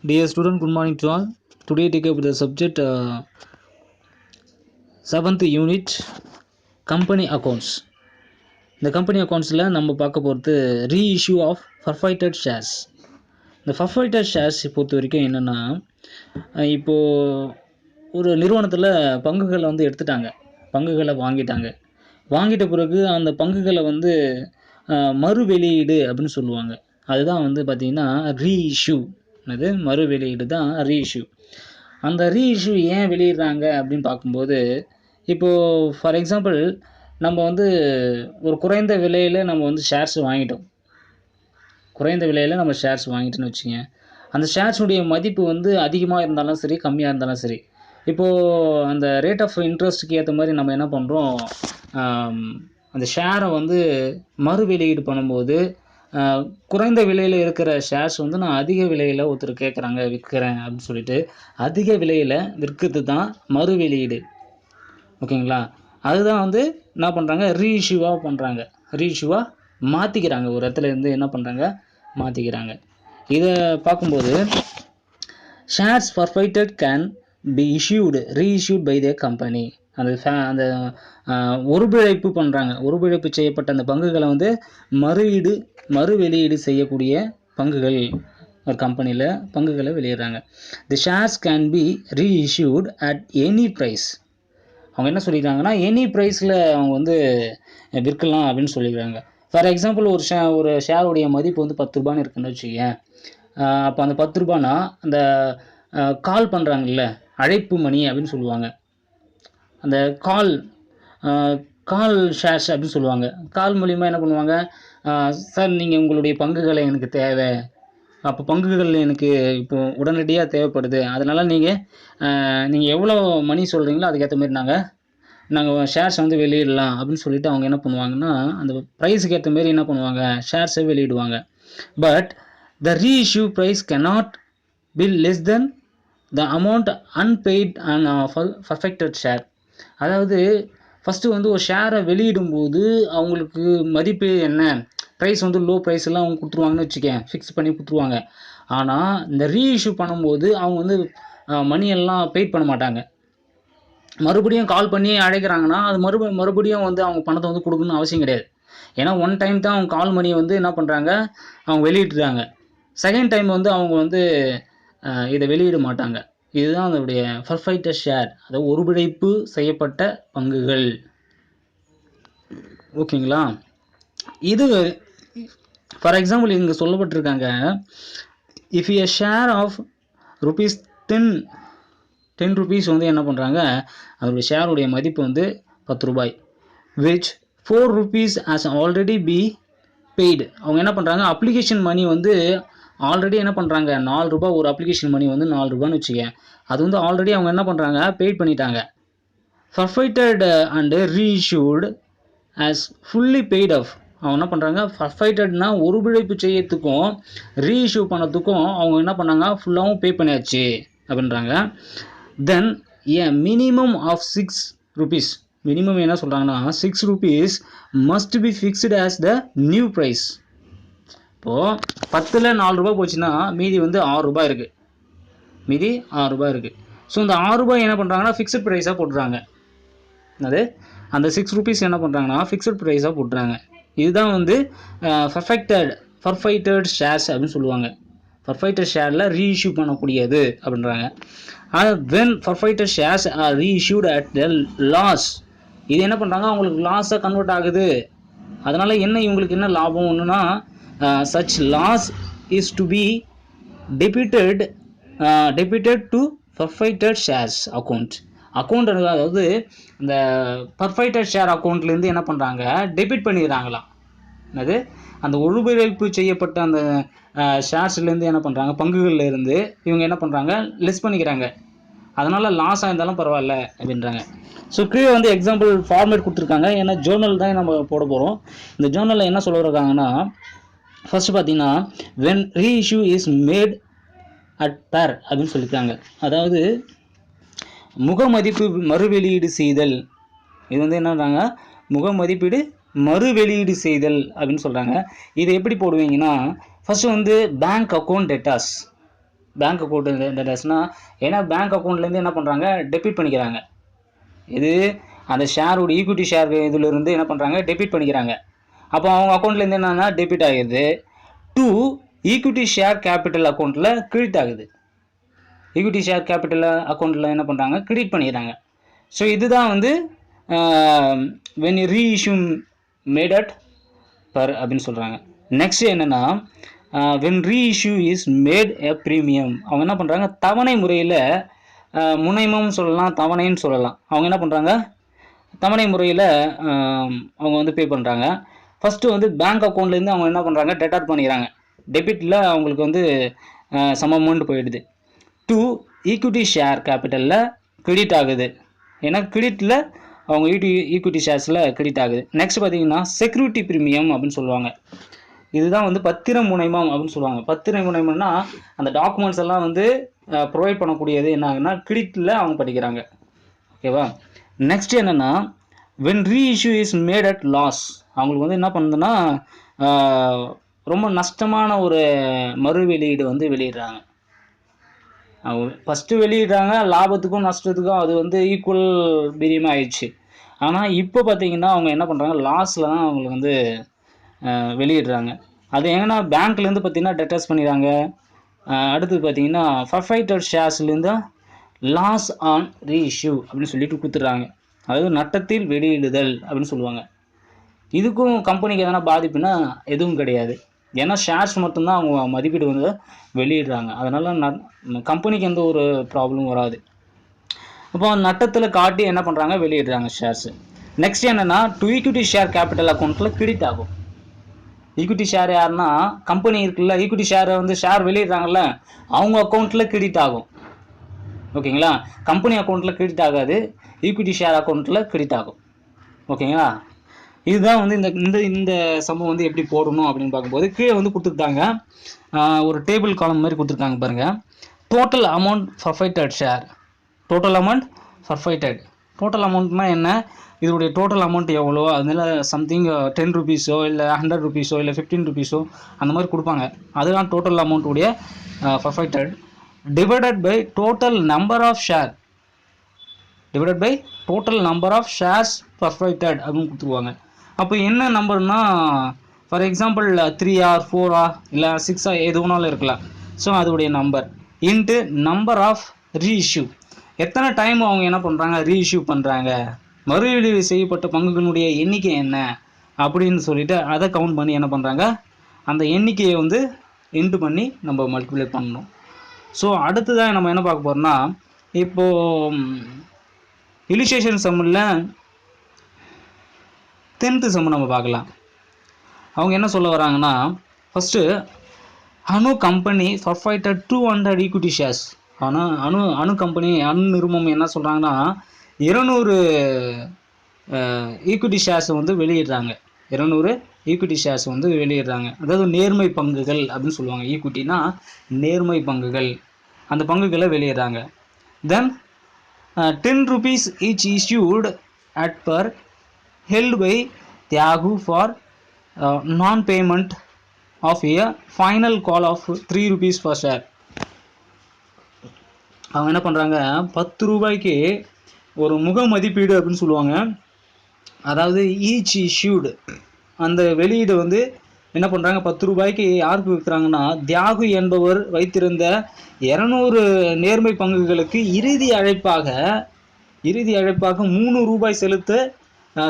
Dear student, good morning to all. Today take up the subject 7th unit company accounts. இந்த company அக்கௌண்ட்ஸில் நம்ம பார்க்க போகிறது reissue of பர்ஃபைட்டட் shares. இந்த பர்ஃபைட்டட் shares பொறுத்த வரைக்கும் என்னென்னா, இப்போது ஒரு நிறுவனத்தில் பங்குகளை வந்து எடுத்துட்டாங்க, பங்குகளை வாங்கிட்ட பிறகு அந்த பங்குகளை வந்து மறு வெளியீடு அப்படின்னு சொல்லுவாங்க. அதுதான் வந்து பார்த்திங்கன்னா ரீஇஷ்யூ. அது மறு வெளியீடு தான் ரீஇஷ்யூ. அந்த ரீஇஷ்யூ ஏன் வெளியிடுறாங்க அப்படின்னு பார்க்கும்போது, இப்போது ஃபார் எக்ஸாம்பிள் நம்ம வந்து ஒரு குறைந்த விலையில் நம்ம வந்து ஷேர்ஸ் வாங்கிட்டோம். குறைந்த விலையில் நம்ம ஷேர்ஸ் வாங்கிட்டோன்னு வச்சுங்க, அந்த ஷேர்ஸுடைய மதிப்பு வந்து அதிகமாக இருந்தாலும் சரி, கம்மியாக இருந்தாலும் சரி, இப்போது அந்த ரேட் ஆஃப் இன்ட்ரெஸ்ட்டுக்கு ஏற்ற மாதிரி நம்ம என்ன பண்ணுறோம், அந்த ஷேரை வந்து மறு வெளியீடு பண்ணும்போது குறைந்த விலையில் இருக்கிற ஷேர்ஸ் வந்து நான் அதிக விலையில் ஒருத்தர் கேட்குறாங்க, விற்கிறேன் அப்படின்னு சொல்லிட்டு அதிக விலையில் விற்கிறது தான் மறு வெளியீடு. ஓகேங்களா? அதுதான் வந்து என்ன பண்ணுறாங்க, ரீஇஷ்யூவாக பண்ணுறாங்க, ரீஇஷ்யூவாக மாற்றிக்கிறாங்க. ஒரு இடத்துல இருந்து என்ன பண்ணுறாங்க, மாற்றிக்கிறாங்க. இதை பார்க்கும்போது shares forfeited can be issued reissued by the company. அந்த ஒருபிழைப்பு பண்ணுறாங்க, ஒருபிழைப்பு செய்யப்பட்ட அந்த பங்குகளை வந்து மறு வெளியீடு செய்யக்கூடிய பங்குகள் ஒரு கம்பெனியில் பங்குகளை வெளியிடுறாங்க. The shares can be reissued at any price. அவங்க என்ன சொல்லிடுறாங்கன்னா, எனி ப்ரைஸில் அவங்க வந்து விற்கலாம் அப்படின்னு சொல்லிடுறாங்க. ஃபார் எக்ஸாம்பிள் ஒரு ஷேருடைய மதிப்பு வந்து 10 ரூபான்னு இருக்குன்னு வச்சுக்கோங்க. அப்போ அந்த 10 ரூபானா அந்த கால் பண்ணுறாங்கல்ல, அழைப்பு மணி அப்படின்னு சொல்லுவாங்க. அந்த கால் ஷேர்ஸ் அப்படின்னு சொல்லுவாங்க. கால் மூலிமா என்ன பண்ணுவாங்க, சார் நீங்கள் உங்களுடைய பங்குகளை எனக்கு தேவை, அப்போ பங்குகள் எனக்கு இப்போ உடனடியாக தேவைப்படுது, அதனால் நீங்கள் எவ்வளோ மணி சொல்கிறீங்களோ அதுக்கேற்ற மாதிரி நாங்கள் ஷேர்ஸ் வந்து வெளியிடலாம் அப்படின்னு சொல்லிட்டு அவங்க என்ன பண்ணுவாங்கன்னா, அந்த ப்ரைஸுக்கு ஏற்ற மாரி என்ன பண்ணுவாங்க, ஷேர்ஸை வெளியிடுவாங்க. But the reissue price cannot be less than the amount unpaid and perfected share. அதாவது ஃபஸ்ட்டு வந்து ஒரு ஷேரை வெளியிடும்போது அவங்களுக்கு மதிப்பு என்ன, ப்ரைஸ் வந்து லோ ப்ரைஸ்லாம் அவங்க கொடுத்துருவாங்கன்னு வச்சுக்கேன், ஃபிக்ஸ் பண்ணி கொடுத்துருவாங்க. ஆனால் இந்த ரீஇஷ்யூ பண்ணும்போது அவங்க வந்து மணியெல்லாம் பெய்ட் பண்ண மாட்டாங்க. மறுபடியும் கால் பண்ணி அழைக்கிறாங்கன்னா அது மறுபடியும் வந்து அவங்க பணத்தை வந்து கொடுக்கணும்னு அவசியம் கிடையாது. ஏன்னா ஒன் டைம் தான் அவங்க கால் மணியை வந்து என்ன பண்ணுறாங்க, அவங்க வெளியிட்டுறாங்க. செகண்ட் டைம் வந்து அவங்க வந்து இதை வெளியிட மாட்டாங்க. இதுதான் அதனுடைய பர்ஃபைட்டட் ஷேர், அதாவது ஒருபிழைப்பு செய்யப்பட்ட பங்குகள். ஓகேங்களா? இது ஃபார் எக்ஸாம்பிள் இங்கே சொல்லப்பட்டிருக்காங்க, if a share of rupees 10 rupees வந்து என்ன பண்ணுறாங்க, அதோடைய ஷேருடைய மதிப்பு வந்து 10 ரூபாய், which 4 rupees has already be paid. அவங்க என்ன பண்ணுறாங்க, அப்ளிகேஷன் மணி வந்து ஆல்ரெடி என்ன பண்ணுறாங்க, 4 ரூபாய் ஒரு அப்ளிகேஷன் மணி வந்து 4 ரூபான்னு வச்சுக்க, அது வந்து ஆல்ரெடி அவங்க என்ன பண்ணுறாங்க, பெய்ட் பண்ணிட்டாங்க. Forfeited and reissued as fully paid off. அவங்க என்ன பண்ணுறாங்க, பர்ஃபைட்டட்னா ஒருபிழைப்பு செய்யறதுக்கும் ரீஇஷ்யூ பண்ணதுக்கும் அவங்க என்ன பண்ணாங்க, ஃபுல்லாகவும் பே பண்ணியாச்சு அப்படின்றாங்க. Then a minimum of 6 rupees, minimum என்ன சொல்கிறாங்கன்னா 6 rupees must be fixed as the new price. இப்போது 10ல் 4 ரூபாய் போச்சுன்னா மீதி வந்து 6 ரூபாய் இருக்குது, மீதி 6 ரூபாய் இருக்குது. ஸோ இந்த 6 ரூபாய் என்ன பண்ணுறாங்கன்னா ஃபிக்ஸட் ப்ரைஸாக போட்டுறாங்க. அது அந்த 6 ருபீஸ் என்ன பண்ணுறாங்கன்னா ஃபிக்ஸட் ப்ரைஸாக போட்டுறாங்க. இதுதான் வந்து பர்ஃபைட்டட் ஷேர்ஸ் அப்படின்னு சொல்லுவாங்க. பர்ஃபைட்டட் ஷேரில் ரீஇஷ்யூ பண்ணக்கூடியது அப்படின்றாங்க. when purported shares are reissued at the loss, இது என்ன பண்ணுறாங்க, அவங்களுக்கு லாஸாக கன்வெர்ட் ஆகுது. அதனால் இவங்களுக்கு என்ன லாபம் ஒன்றுனா, such loss is to be debited to purported shares account. அதாவது இந்த பர்ஃபைட்டட் ஷேர் அக்கௌண்ட்லேருந்து என்ன பண்ணுறாங்க, டெபிட் பண்ணிடுறாங்களாம். அது அந்த ஒருபிழைப்பு செய்யப்பட்ட அந்த ஷேர்ஸ்லேருந்து என்ன பண்ணுறாங்க, பங்குகளில் இருந்து இவங்க என்ன பண்ணுறாங்க, லெஸ் பண்ணிக்கிறாங்க. அதனால் லாஸாக இருந்தாலும் பரவாயில்ல அப்படின்றாங்க. ஸோ கீழே வந்து எக்ஸாம்பிள் ஃபார்மேட் கொடுத்துருக்காங்க. ஏன்னா ஜேர்னல் தான் நம்ம போட போகிறோம். இந்த ஜேர்னலில் என்ன சொல்லியிருக்காங்கன்னா, ஃபஸ்ட்டு பார்த்தீங்கன்னா when reissue is made at par அப்படின்னு சொல்லியிருக்காங்க. அதாவது முகமதிப்பு மறு வெளியீடு செய்தல். இது வந்து என்னன்றாங்க, முகமதிப்பீடு மறு வெளியீடு செய்தல் அப்படின்னு சொல்கிறாங்க. இதை எப்படி போடுவீங்கன்னா, ஃபஸ்ட்டு வந்து bank account datas, bank account டேட்டாஸ்னா, ஏன்னா பேங்க் அக்கௌண்ட்லேருந்து என்ன பண்ணுறாங்க, டெபிட் பண்ணிக்கிறாங்க. இது அந்த ஷேரோட ஈக்விட்டி ஷேர் இதிலிருந்து என்ன பண்ணுறாங்க, டெபிட் பண்ணிக்கிறாங்க. அப்போ அவங்க அக்கௌண்ட்லேருந்து என்னன்னா டெபிட் ஆகிடுது. டு ஈக்விட்டி ஷேர் கேபிட்டல் அக்கௌண்ட்டில் கிரெடிட் ஆகுது. ஈக்விட்டி ஷேர் கேபிட்டல் அக்கௌண்ட்டில் என்ன பண்ணுறாங்க, கிரெடிட் பண்ணிக்கிறாங்க. ஸோ இதுதான் வந்து when you reissue made at per அப்படின்னு சொல்கிறாங்க. நெக்ஸ்ட் என்னென்னா when reissue is made a premium, அவங்க என்ன பண்ணுறாங்க, தவணை முறையில், முனைமம் சொல்லலாம், தவணைன்னு சொல்லலாம். அவங்க என்ன பண்ணுறாங்க, தவணை முறையில் அவங்க வந்து பே பண்ணுறாங்க. ஃபஸ்ட்டு வந்து பேங்க் அக்கௌண்ட்லேருந்து அவங்க என்ன பண்ணுறாங்க, டெட்டாட் பண்ணிக்கிறாங்க. டெபிட்டில் அவங்களுக்கு வந்து சம் அமௌண்ட் போயிடுது. டு ஈக்விட்டி ஷேர் கேபிட்டலில் கிரெடிட் ஆகுது. ஏன்னா கிரெடிட்டில் அவங்க ஈக்விட்டி ஷேர்ஸில் கிரெடிட் ஆகுது. நெக்ஸ்ட் பார்த்தீங்கன்னா செக்யூரிட்டி ப்ரீமியம் அப்படின்னு சொல்லுவாங்க. இதுதான் வந்து பத்திர முனைமம் அப்படின்னு சொல்லுவாங்க. பத்திர முனைமம்னா அந்த டாக்குமெண்ட்ஸ் எல்லாம் வந்து ப்ரொவைட் பண்ணக்கூடியது என்ன ஆகுதுன்னா கிரெடிட்டில் அவங்க படிக்கிறாங்க. ஓகேவா. நெக்ஸ்ட் என்னென்னா when reissue is made at loss, அவங்களுக்கு வந்து என்ன பண்ணுதுன்னா ரொம்ப நஷ்டமான ஒரு மறு வெளியீடு வந்து வெளியிடுறாங்க. அவங்க ஃபஸ்ட்டு வெளியிடுறாங்க, லாபத்துக்கும் நஷ்டத்துக்கும் அது வந்து ஈக்குவல் பிரியமாக ஆயிடுச்சு. ஆனால் இப்போ பார்த்தீங்கன்னா அவங்க என்ன பண்ணுறாங்க, லாஸில் தான் அவங்களுக்கு வந்து வெளியிடுறாங்க. அது எங்கன்னா பேங்க்லேருந்து பார்த்தீங்கன்னா டெட்டாச் பண்ணிடுறாங்க. அடுத்தது பார்த்தீங்கன்னா ஃபர்ஃபைட்டட் ஷேர்ஸ்லேருந்து லாஸ் ஆன் ரீஇஷ்யூ அப்படின்னு சொல்லிட்டு கொடுத்துட்றாங்க. அதாவது நட்டத்தில் வெளியிடுதல் அப்படின்னு சொல்லுவாங்க. இதுக்கும் கம்பெனிக்கு எதனா பாதிப்புனா எதுவும் கிடையாது. ஏன்னா ஷேர்ஸ் மட்டும்தான் அவங்க மதிப்பீடு வந்து வெளியிடுறாங்க. அதனால் கம்பெனிக்கு எந்த ஒரு ப்ராப்ளமும் வராது. அப்போ நட்டத்தில் காட்டி என்ன பண்ணுறாங்க, வெளியிடுறாங்க ஷேர்ஸு. நெக்ஸ்ட் என்னென்னா டு ஈக்விட்டி ஷேர் கேபிட்டல் அக்கௌண்ட்டில் கிரெடிட் ஆகும். ஈக்விட்டி ஷேர் யாருன்னா கம்பெனி இருக்குல்ல, ஈக்விட்டி ஷேரை வந்து ஷேர் வெளியிடுறாங்கல்ல, அவங்க அக்கௌண்ட்டில் கிரெடிட் ஆகும். ஓகேங்களா. கம்பெனி அக்கௌண்ட்டில் கிரெடிட் ஆகாது, ஈக்விட்டி ஷேர் அக்கௌண்ட்டில் கிரெடிட் ஆகும். ஓகேங்களா. இதுதான் வந்து இந்த இந்த சம்பவம் வந்து எப்படி போடணும் அப்படின்னு பார்க்கும்போது கீழே வந்து கொடுத்துருக்காங்க, ஒரு டேபிள் காலம் மாதிரி கொடுத்துருக்காங்க பாருங்கள். Total amount forfeited share, total amount forfeited. Total அமௌண்ட்னா என்ன, இதோடைய டோட்டல் அமௌண்ட் எவ்வளோ, அதனால சம்திங் 10 ரூபீஸோ இல்லை 100 ரூபீஸோ இல்லை 15 ரூபீஸோ அந்த மாதிரி கொடுப்பாங்க. அதுதான் டோட்டல் அமௌண்ட் உடைய forfeited. Divided by total number of share, divided by total number of shares forfeited அப்படின்னு கொடுத்துருவாங்க. அப்போ என்ன நம்பர்னா, ஃபார் எக்ஸாம்பிள் 3 or 4 இல்லை 6 எது வேணாலும் இருக்கலாம். ஸோ அதோடைய number into number of reissue, எத்தனை டைம் அவங்க என்ன பண்ணுறாங்க, ரீஇஷ்யூ பண்ணுறாங்க, மறு வெளியீடு செய்யப்பட்ட பங்குகளுடைய எண்ணிக்கை என்ன அப்படின்னு சொல்லிட்டு அதை கவுண்ட் பண்ணி என்ன பண்ணுறாங்க, அந்த எண்ணிக்கையை வந்து இன்ட்டு பண்ணி நம்ம மல்டிப்ளை பண்ணணும். ஸோ அடுத்ததான் நம்ம என்ன பார்க்க போகிறோம்னா, இப்போது இல்லுஸ்ட்ரேஷன் சம்மில் 10th சம் நம்ம பார்க்கலாம். அவங்க என்ன சொல்ல வராங்கன்னா, ஃபஸ்ட்டு அணு கம்பெனி ஃபர்ஃபைட்டட் 200 ஈக்விட்டி ஷேர்ஸ். ஆனால் அணு கம்பெனி நிறுவனம் என்ன சொல்கிறாங்கன்னா 200 ஈக்விட்டி ஷேர்ஸ் வந்து வெளியிடுறாங்க. 200 ஈக்விட்டி ஷேர்ஸ் வந்து வெளியிடுறாங்க. அதாவது நேர்மை பங்குகள் அப்படின்னு சொல்லுவாங்க. ஈக்விட்டினா நேர்மை பங்குகள், அந்த பங்குகளை வெளியிடுறாங்க. தென் 10 rupees each issued at per held by Tyagu for non-payment of a final call of 3 rupees per share. அவங்க என்ன பண்ணுறாங்க, 10 ரூபாய்க்கு ஒரு முக மதிப்பீடு அப்படின்னு சொல்லுவாங்க. அதாவது ஈச் இஷ்யூடு, அந்த வெளியீடு வந்து என்ன பண்ணுறாங்க, 10 ரூபாய்க்கு யாருக்கு விற்கிறாங்கன்னா, தியாகு என்பவர் வைத்திருந்த 200 நேர்மை பங்குகளுக்கு இறுதி அழைப்பாக 3 ரூபாய்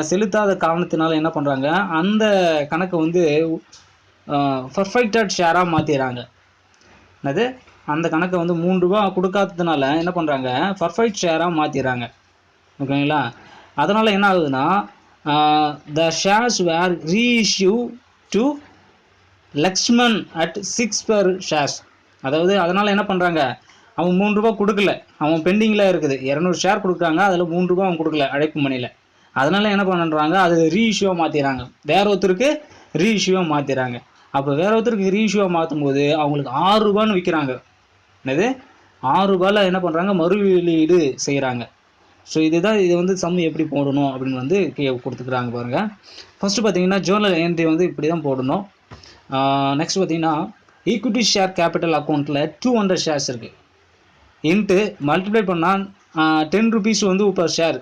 செலுத்தாத காரணத்தினால என்ன பண்ணுறாங்க, அந்த கணக்கை வந்து பர்ஃபெக்டட் ஷேராக மாற்றிடுறாங்க. அது அந்த கணக்கை வந்து 3 ரூபா கொடுக்காததுனால என்ன பண்ணுறாங்க, பர்ஃபெக்ட் ஷேராக மாற்றிடுறாங்க. ஓகேங்களா. அதனால் என்ன ஆகுதுன்னா, the shares were reissue to Lakshman at 6 per shares. அதாவது அதனால் என்ன பண்ணுறாங்க, அவன் 3 ரூபா கொடுக்கல, அவன் பெண்டிங்கில் இருக்குது. 200 ஷேர் கொடுக்குறாங்க, அதில் 3 ரூபா அவன் கொடுக்கல அழைப்பு மணியில். அதனால் என்ன பண்ணுறாங்க, அது ரீஇஷ்யூவாக மாற்றிடுறாங்க, வேற ஒருத்தருக்கு ரீஇஷ்யூவாக மாற்றிடுறாங்க. அப்போ வேற ஒருத்தருக்கு ரீஇஷ்யூவாக மாற்றும் போது அவங்களுக்கு 6 ரூபான்னு விற்கிறாங்க. என்னது 6 ரூபாயில் என்ன பண்ணுறாங்க, மறு வெளியீடு செய்கிறாங்க. ஸோ இதுதான் இது வந்து சம் எப்படி போடணும் அப்படின்னு வந்து கொடுத்துக்கிறாங்க பாருங்கள். ஃபஸ்ட்டு பார்த்தீங்கன்னா ஜேர்னல் என்ட்ரி வந்து இப்படி தான் போடணும். நெக்ஸ்ட் பார்த்தீங்கன்னா ஈக்விட்டி ஷேர் கேபிட்டல் அக்கௌண்ட்டில் 200 ஷேர்ஸ் இருக்குது. இன்ட்டு மல்டிப்ளை பண்ணால் 10 rupees வந்து per ஷேர்.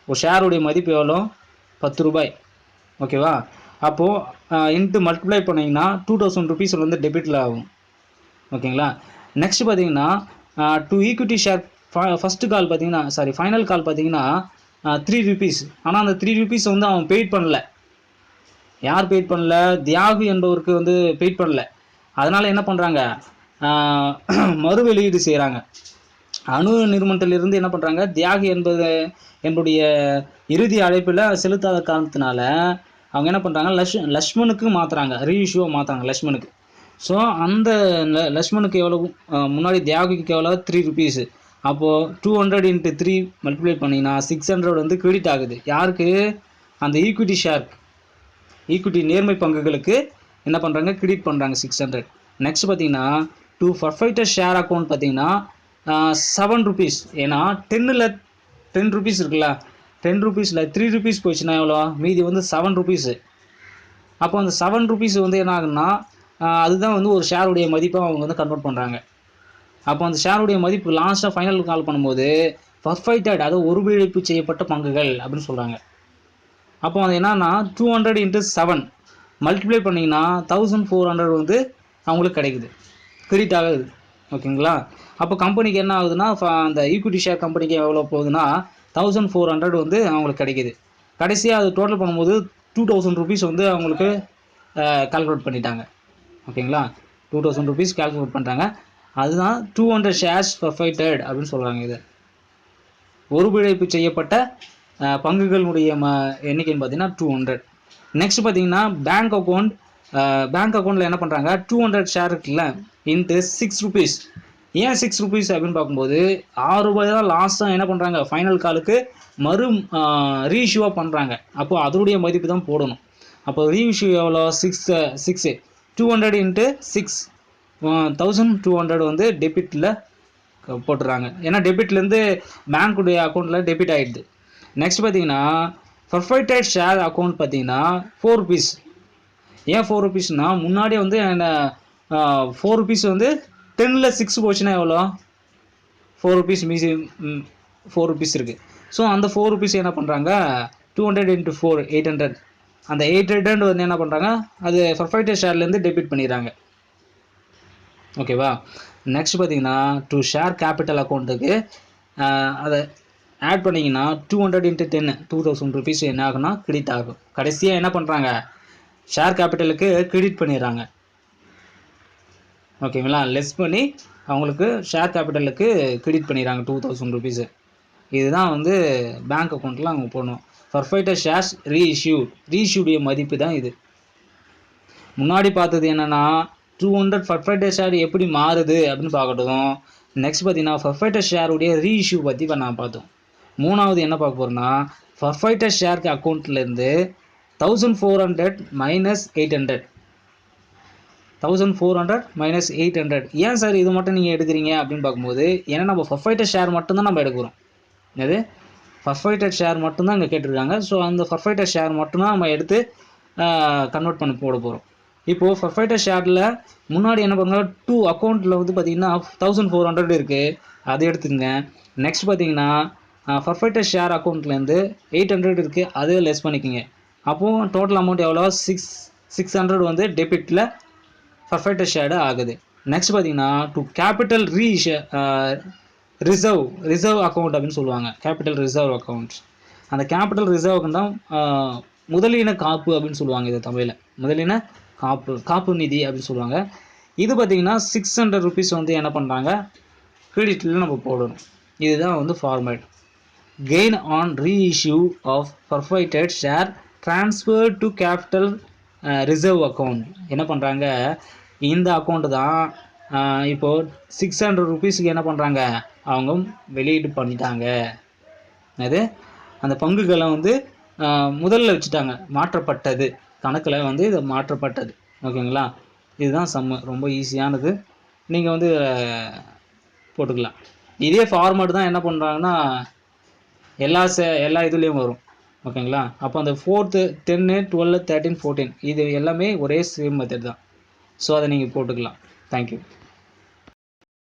ஒரு ஷேருடைய மதிப்பு எவ்வளோ? 10 ரூபாய். ஓகேவா? அப்போது இன்ட்டு மல்டிப்ளை பண்ணிங்கன்னா 2000 rupees வந்து டெபிட்டில் ஆகும். ஓகேங்களா? நெக்ஸ்ட் பார்த்தீங்கன்னா to equity share first call பார்த்தீங்கன்னா ஃபைனல் கால் பார்த்தீங்கன்னா 3 rupees. ஆனால் அந்த 3 rupees வந்து அவன் பெய்ட் பண்ணல. யார் பெய்ட் பண்ணல? தியாகு என்பவருக்கு வந்து பெய்ட் பண்ணல. அதனால் என்ன பண்ணுறாங்க? மறு வெளியீடு செய்கிறாங்க. அணு நிறுவனத்திலிருந்து என்ன பண்ணுறாங்க? தியாகு என்புடைய இறுதி அழைப்பில் செலுத்தாத காரணத்தினால அவங்க என்ன பண்ணுறாங்க? லக்ஷ்மணுக்கு மாற்றுறாங்க, ரீஇஷ்யூவை மாற்றுறாங்க லக்ஷ்மணுக்கு. ஸோ அந்த லக்ஷ்மணுக்கு எவ்வளோ? முன்னாடி தியாகுக்கு எவ்வளோ? 3 rupees. அப்போது 200 × 3 மல்டிப்ளை பண்ணிங்கன்னா 600 வந்து கிரெடிட் ஆகுது. யாருக்கு? அந்த ஈக்விட்டி ஷேர், ஈக்விட்டி நேர்மை பங்குகளுக்கு என்ன பண்ணுறாங்க? கிரெடிட் பண்ணுறாங்க 600. நெக்ஸ்ட் பார்த்தீங்கன்னா டு பர்ஃபெக்டட் ஷேர் அக்கௌண்ட் பார்த்தீங்கன்னா 7 rupees. ஏன்னா 10 rupees இருக்குல்ல, 10 rupeesல 3 rupees போயிடுச்சுன்னா எவ்வளோ? மீதி வந்து 7 rupees. அப்போ அந்த 7 rupees வந்து என்ன ஆகுன்னா அதுதான் வந்து ஒரு ஷேருடைய மதிப்பை அவங்க வந்து கன்வெர்ட் பண்ணுறாங்க. அப்போ அந்த ஷேருடைய மதிப்பு லாஸ்ட்டாக ஃபைனல் கால் பண்ணும்போது பர்ஃபெக்டட், அதாவது ஒருங்கிணைப்பு செய்யப்பட்ட பங்குகள் அப்படின்னு சொல்கிறாங்க. அப்போ அது என்னன்னா 200 × 7 மல்டிப்ளை பண்ணிங்கன்னா 1400 வந்து அவங்களுக்கு கிடைக்குது, கிரெடிட் ஆகுது. ஓகேங்களா? அப்போ கம்பெனிக்கு என்ன ஆகுதுன்னா அந்த ஈக்விட்டி ஷேர் கம்பெனிக்கு எவ்வளோ போகுதுன்னா 1400 வந்து அவங்களுக்கு கிடைக்குது. கடைசியாக அது டோட்டல் பண்ணும்போது 2000 rupees வந்து அவங்களுக்கு கால்குலேட் பண்ணிட்டாங்க. ஓகேங்களா? 2000 rupees கால்குலேட் பண்ணுறாங்க. அதுதான் 200 shares பர்ஃபெக்டட் அப்படின்னு சொல்கிறாங்க. இது ஒருங்கிணைப்பு செய்யப்பட்ட பங்குகளுடைய எண்ணிக்கைன்னு பார்த்தீங்கன்னா 200. நெக்ஸ்ட் பார்த்தீங்கன்னா பேங்க் அக்கௌண்ட். பேங்க் அக்கௌண்ட்டில் என்ன பண்ணுறாங்க? 200 ஷேர் இருக்குல்ல, இன்ட்டு 6 rupees. ஏன் 6 rupees அப்படின்னு பார்க்கும்போது 6 ரூபாய் தான் லாஸ்ட்டாக என்ன பண்ணுறாங்க? ஃபைனல் காலுக்கு மறு ரீஇஷ்யூவாக பண்ணுறாங்க. அப்போது அதனுடைய மதிப்பு தான் போடணும். அப்போ ரீஇஷ்யூ எவ்வளோ? 6 200 × 6 1200 வந்து டெபிட்டில் போட்டுறாங்க. ஏன்னா டெபிட்லேருந்து பேங்க்குடைய அக்கௌண்ட்டில் டெபிட் ஆகிடுது. நெக்ஸ்ட் பார்த்தீங்கன்னா பர்ஃபெக்டட் ஷேர் அக்கௌண்ட் பார்த்தீங்கன்னா 4 rupees. ஏன் 4 rupeesனா முன்னாடியே வந்து 4 rupees வந்து 10ல் 6 போச்சுன்னா எவ்வளோ? 4 rupees மீதி 4 rupees இருக்குது. ஸோ அந்த 4 rupees என்ன பண்ணுறாங்க? 200 × 4 800. அந்த 800 வந்து என்ன பண்ணுறாங்க? அது பர்ஃபெக்டட் ஷேர்லேருந்து டெபிட் பண்ணிடுறாங்க. ஓகேவா? நெக்ஸ்ட் பார்த்தீங்கன்னா டு ஷேர் கேபிட்டல் அக்கௌண்ட்டுக்கு அதை ஆட் பண்ணிங்கன்னா 200 × 10 2000 rupees என்ன ஆகுனா கிரெடிட் ஆகும். கடைசியாக என்ன பண்ணுறாங்க? ஷேர் கேபிட்டலுக்கு கிரெடிட் பண்ணிடுறாங்க. ஓகேங்களா? லெஸ் பண்ணி அவங்களுக்கு ஷேர் கேபிட்டலுக்கு கிரெடிட் பண்ணிடுறாங்க 2000 rupees. இதுதான் வந்து பேங்க் அக்கௌண்ட்டில் அவங்க போடணும். பர்ஃபெக்டட் ஷேர்ஸ் ரீஇஷ்யூடைய மதிப்பு தான் இது. முன்னாடி பார்த்தது என்னென்னா 200 பர்ஃபெக்டட் ஷேர் எப்படி மாறுது அப்படின்னு பார்க்கட்டும். நெக்ஸ்ட் பார்த்தீங்கன்னா பர்ஃபெக்டட் ஷேருடைய ரீஇஷ்யூ பற்றி இப்போ நான் பார்த்தோம். மூணாவது என்ன பார்க்க போகிறோம்னா பர்ஃபெக்டட் ஷேர் அக்கௌண்ட்லேருந்து 1400 - 800. 1400 - 800. ஏன் சார் இது மட்டும் நீங்கள் எடுக்கிறீங்க அப்படின்னு பார்க்கும்போது, ஏன்னா நம்ம பர்ஃபெக்டட் ஷேர் மட்டும்தான் நம்ம எடுக்கிறோம். அது பர்ஃபெக்டட் ஷேர் மட்டும்தான் இங்கே கேட்டிருக்காங்க. ஸோ அந்த பர்ஃபெக்டட் ஷேர் மட்டும்தான் நம்ம எடுத்து கன்வெர்ட் பண்ணி போட போகிறோம். இப்போது பர்ஃபெக்டட் ஷேரில் முன்னாடி என்ன பண்ணுங்க? 2 அக்கௌண்ட்டில் வந்து பார்த்தீங்கன்னா 1400 இருக்குது, அதை எடுத்துங்க. நெக்ஸ்ட் பார்த்தீங்கன்னா பர்ஃபெக்டட் ஷேர் அக்கௌண்ட்லேருந்து 800 இருக்குது, அதே லெஸ் பண்ணிக்கோங்க. அப்போது டோட்டல் அமௌண்ட் எவ்வளோ? 600 வந்து டெபிட்டில் பர்ஃபெக்டட் ஷேர் ஆகுது. நெக்ஸ்ட் பார்த்தீங்கன்னா டு கேபிட்டல் ரிசர்வ் அக்கௌண்ட் அப்படின்னு சொல்லுவாங்க. Capital reserve account. அந்த கேபிட்டல் ரிசர்வ் அக்கௌண்ட் தான் முதலீன காப்பு அப்படின்னு சொல்லுவாங்க. இது தமிழில் முதலீன காப்பு நிதி அப்படின்னு சொல்லுவாங்க. இது பார்த்தீங்கன்னா 600 rupees வந்து என்ன பண்ணுறாங்க? கிரெடிட்டில் நம்ம போடணும். இதுதான் வந்து format. Gain on reissue of forfeited share transfer to capital reserve account. என்ன பண்ணுறாங்க? இந்த அக்கௌண்ட்டு தான் இப்போது 600 rupeesக்கு என்ன பண்ணுறாங்க? அவங்க வெளியீடு பண்ணிட்டாங்க. அது அந்த பங்குகளை வந்து முதல்ல வச்சுட்டாங்க, மாற்றப்பட்டது கணக்கில் வந்து இது மாற்றப்பட்டது. ஓகேங்களா? இதுதான் சம்மு. ரொம்ப ஈஸியானது, நீங்கள் வந்து போட்டுக்கலாம். இதே ஃபார்மேட் தான் என்ன பண்ணுறாங்கன்னா எல்லா இதுலேயும் வரும். ஓகேங்களா? அப்போ அந்த 4th 10 12 13 14 இது எல்லாமே ஒரே சேம் மெத்தட் தான். ஸோ அதை நீங்கள் போட்டுக்கலாம். தேங்க்யூ.